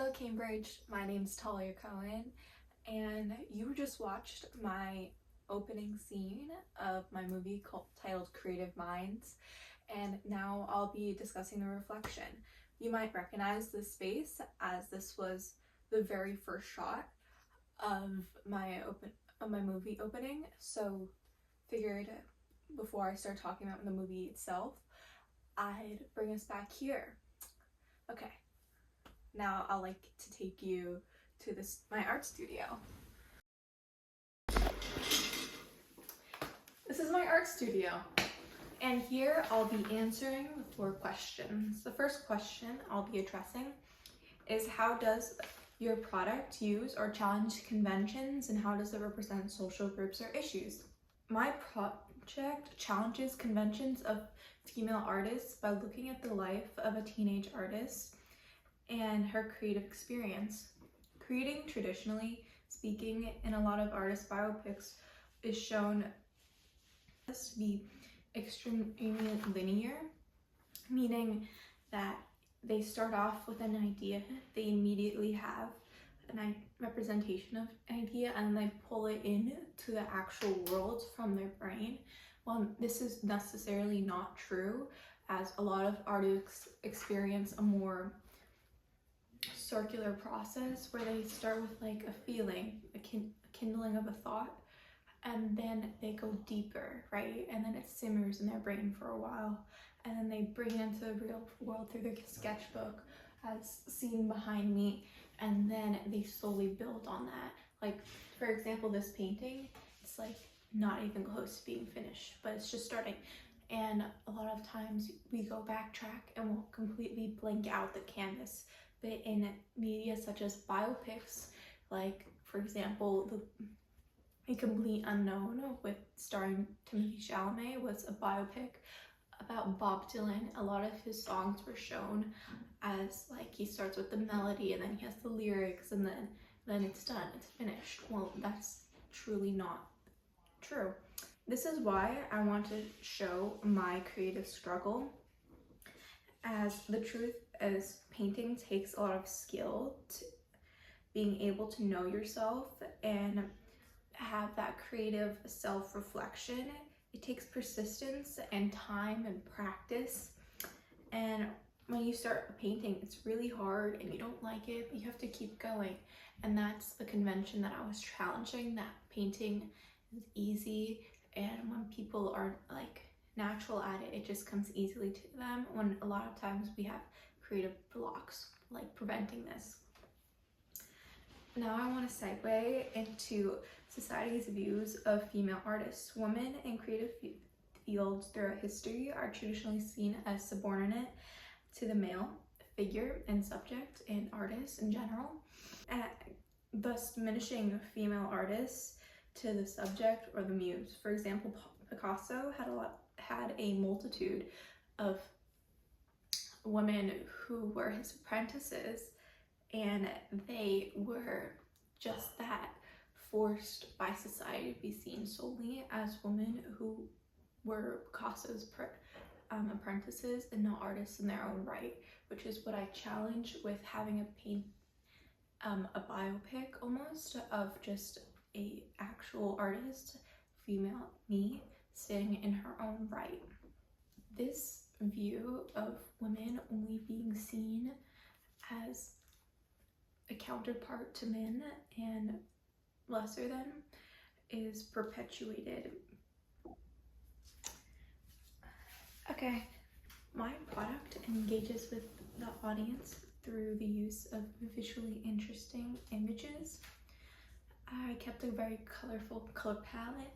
Hello Cambridge, my name's Talia Cohen, and you just watched my opening scene of my movie titled Creative Minds, and now I'll be discussing the reflection. You might recognize this space as this was the very first shot of my movie opening, so figured before I start talking about the movie itself, I'd bring us back here. Okay. Now I'll like to take you to my art studio. This is my art studio, and here I'll be answering 4 questions. The first question I'll be addressing is, how does your product use or challenge conventions, and how does it represent social groups or issues? My project challenges conventions of female artists by looking at the life of a teenage artist and her creative experience. Creating, traditionally speaking, in a lot of artist biopics is shown to be extremely linear, meaning that they start off with an idea, they immediately have a representation of an idea, and they pull it in to the actual world from their brain. Well, this is necessarily not true, as a lot of artists experience a more circular process where they start with like a feeling, a kindling of a thought, and then they go deeper, right? And then it simmers in their brain for a while, and then they bring it into the real world through their sketchbook, as seen behind me, and then they slowly build on that. Like, for example, this painting, it's like not even close to being finished, but it's just starting. And a lot of times we go backtrack and we'll completely blank out the canvas. But in media such as biopics, like for example, A Complete Unknown with starring Timothée Chalamet was a biopic about Bob Dylan. A lot of his songs were shown as like he starts with the melody and then he has the lyrics and then it's done, it's finished. Well, that's truly not true. This is why I want to show my creative struggle, as the truth is painting takes a lot of skill to being able to know yourself and have that creative self-reflection. It takes persistence and time and practice, and when you start a painting, it's really hard and you don't like it, but you have to keep going. And that's the convention that I was challenging, that painting is easy, and when people aren't like natural at it, it just comes easily to them, when a lot of times we have creative blocks like preventing this. Now I want to segue into society's views of female artists. Women in creative fields throughout history are traditionally seen as subordinate to the male figure and subject and artists in general, thus diminishing female artists to the subject or the muse. For example, Picasso had a multitude of women who were his apprentices, and they were just that, forced by society to be seen solely as women who were Picasso's apprentices and not artists in their own right, which is what I challenge with having a biopic almost of just a actual artist, female me, sitting in her own right. This view of women only being seen as a counterpart to men and lesser than is perpetuated. Okay, my product engages with the audience through the use of visually interesting images. I kept a very colorful color palette,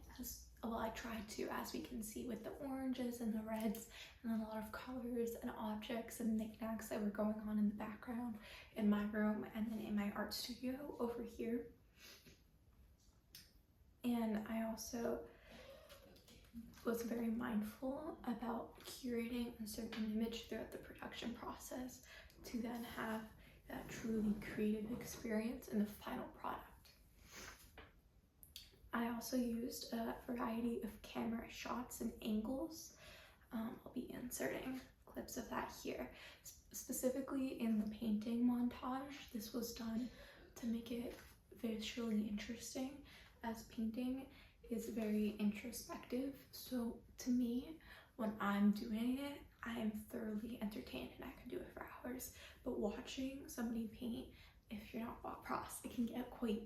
I tried to, as we can see, with the oranges and the reds, and then a lot of colors and objects and knickknacks that were going on in the background in my room and then in my art studio over here. And I also was very mindful about curating a certain image throughout the production process to then have that truly creative experience in the final product. I also used a variety of camera shots and angles. I'll be inserting clips of that here. specifically in the painting montage, this was done to make it visually interesting, as painting is very introspective. So to me, when I'm doing it, I am thoroughly entertained and I can do it for hours. But watching somebody paint, if you're not Bob Ross, it can get quite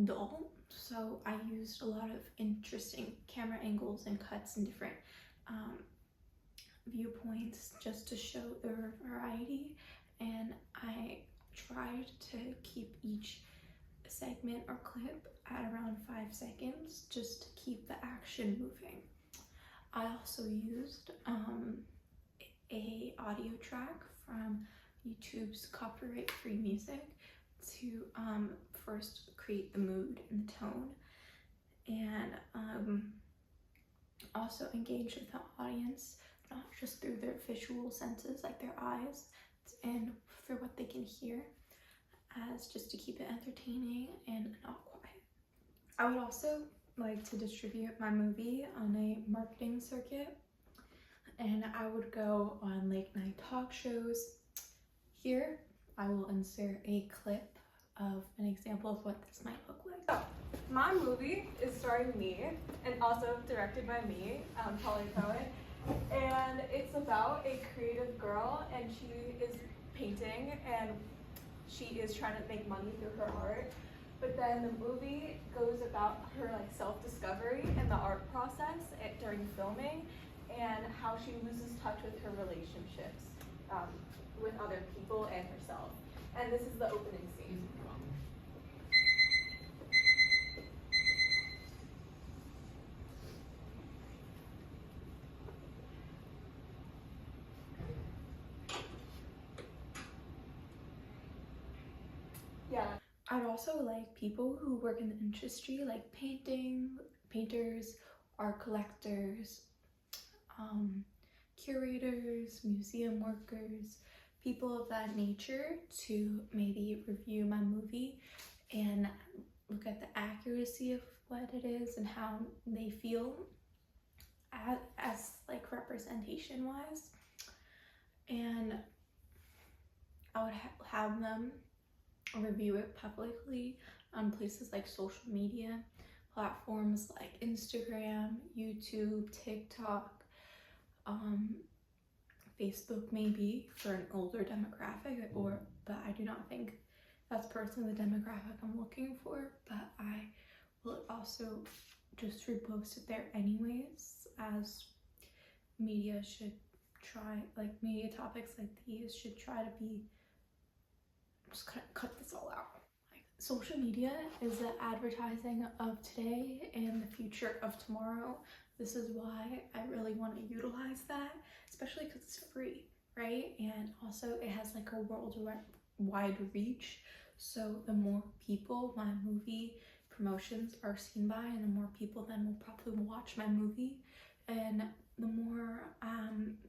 dull. So I used a lot of interesting camera angles and cuts and different viewpoints just to show the variety, and I tried to keep each segment or clip at around 5 seconds just to keep the action moving. I also used a audio track from YouTube's copyright-free music to first create the mood and the tone, and also engage with the audience, not just through their visual senses like their eyes and for what they can hear, as just to keep it entertaining and not quiet. I would also like to distribute my movie on a marketing circuit, and I would go on late night talk shows. Here I will insert a clip of an example of what this might look like. So, my movie is starring me and also directed by me, Polly Cohen, and it's about a creative girl, and she is painting and she is trying to make money through her art. But then the movie goes about her self-discovery and the art process during filming, and how she loses touch with her relationships with other people and herself. And this is the opening scene. Yeah. I'd also like people who work in the industry, like painters, art collectors, curators, museum workers, people of that nature, to maybe review my movie and look at the accuracy of what it is and how they feel as like representation wise. And I would have them review it publicly on places like social media platforms like Instagram, YouTube, TikTok, Facebook maybe for an older demographic, but I do not think that's personally the demographic I'm looking for, but I will also just repost it there anyways, as media should try, like media topics like these should try to be, just cut this all out. Like, social media is the advertising of today and the future of tomorrow. This is why I really want to utilize that, especially because it's free, right? And also it has like a worldwide reach. So the more people my movie promotions are seen by, and the more people then will probably watch my movie, and the more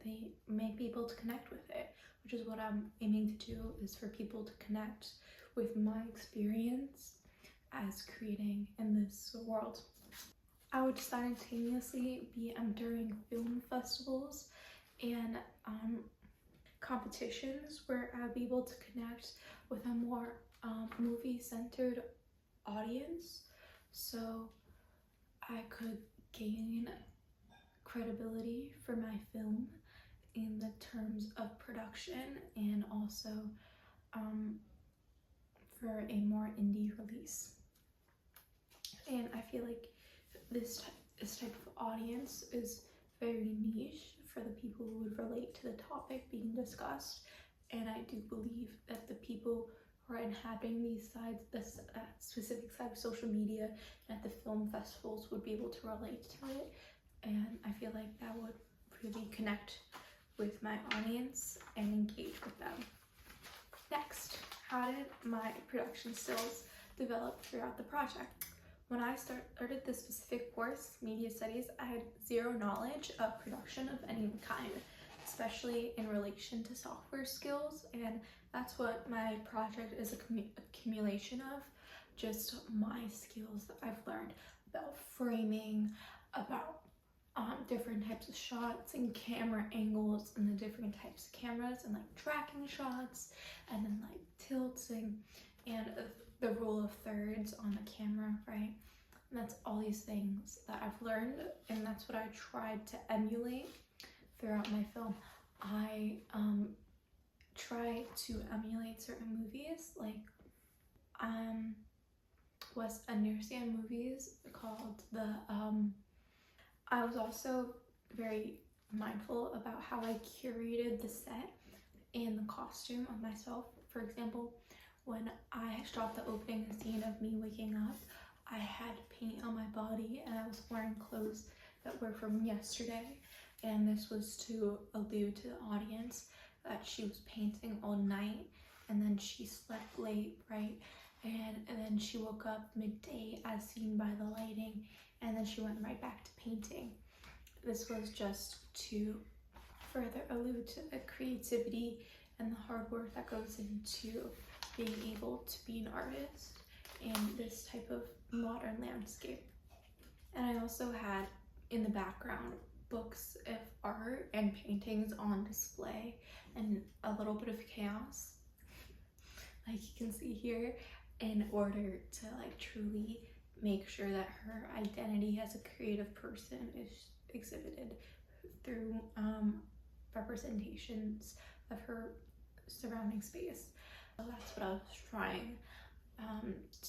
they may be able to connect with it, which is what I'm aiming to do, is for people to connect with my experience as creating in this world. I would simultaneously be entering film festivals and competitions where I'd be able to connect with a more movie-centered audience, so I could gain credibility for my film in the terms of production, and also for a more indie release. And I feel like this type of audience is very niche for the people who would relate to the topic being discussed, and I do believe that the people who are inhabiting these sides, this specific side of social media and at the film festivals, would be able to relate to it, and I feel like that would really connect with my audience and engage with them. Next, how did my production skills develop throughout the project? When I started this specific course, media studies, I had zero knowledge of production of any kind, especially in relation to software skills, and that's what my project is accumulation of, just my skills that I've learned about framing, about different types of shots and camera angles and the different types of cameras and like tracking shots and then like tilting and the rule of thirds on the camera, right? And that's all these things that I've learned, and that's what I tried to emulate throughout my film. I try to emulate certain movies, like Wes Anderson movies called the I was also very mindful about how I curated the set and the costume of myself. For example, when I shot the opening scene of me waking up, I had paint on my body and I was wearing clothes that were from yesterday, and this was to allude to the audience that she was painting all night and then she slept late, right? And then she woke up midday as seen by the lighting, and then she went right back to painting. This was just to further allude to the creativity and the hard work that goes into being able to be an artist in this type of modern landscape. And I also had in the background books of art and paintings on display and a little bit of chaos, like you can see here, in order to like truly make sure that her identity as a creative person is exhibited through representations of her surrounding space. So that's what I was trying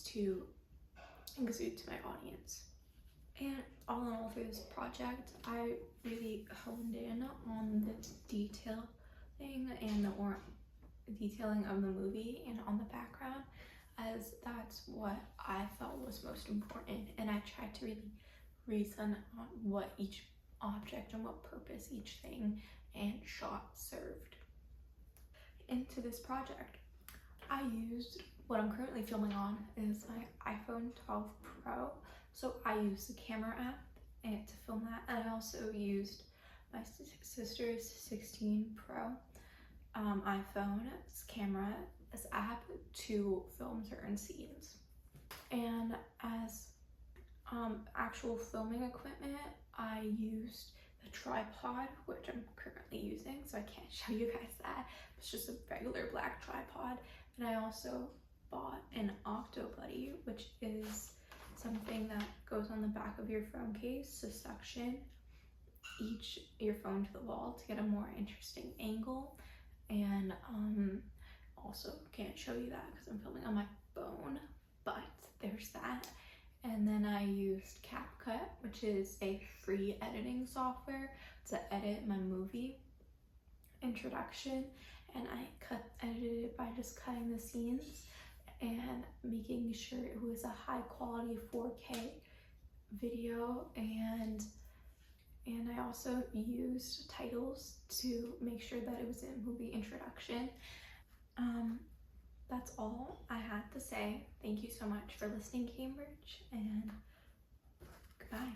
to exude to my audience. And all in all, through this project, I really honed in on the detailing and the detailing of the movie and on the background, as that's what I felt was most important. And I tried to really reason on what each object and what purpose each thing and shot served. Into this project, I used, what I'm currently filming on is my iPhone 12 Pro. So I used the camera app to film that, and I also used my sister's 16 Pro iPhone's camera as app to film certain scenes. And as actual filming equipment, I used the tripod, which I'm currently using, so I can't show you guys that. It's just a regular black tripod. And I also bought an Octo Buddy, which is something that goes on the back of your phone case to suction your phone to the wall to get a more interesting angle. And also can't show you that because I'm filming on my phone, but there's that. And then I used CapCut, which is a free editing software to edit my movie introduction, and I edited it by just cutting the scenes and making sure it was a high quality 4K video, and I also used titles to make sure that it was a movie introduction. That's all I had to say. Thank you so much for listening, Cambridge, and goodbye.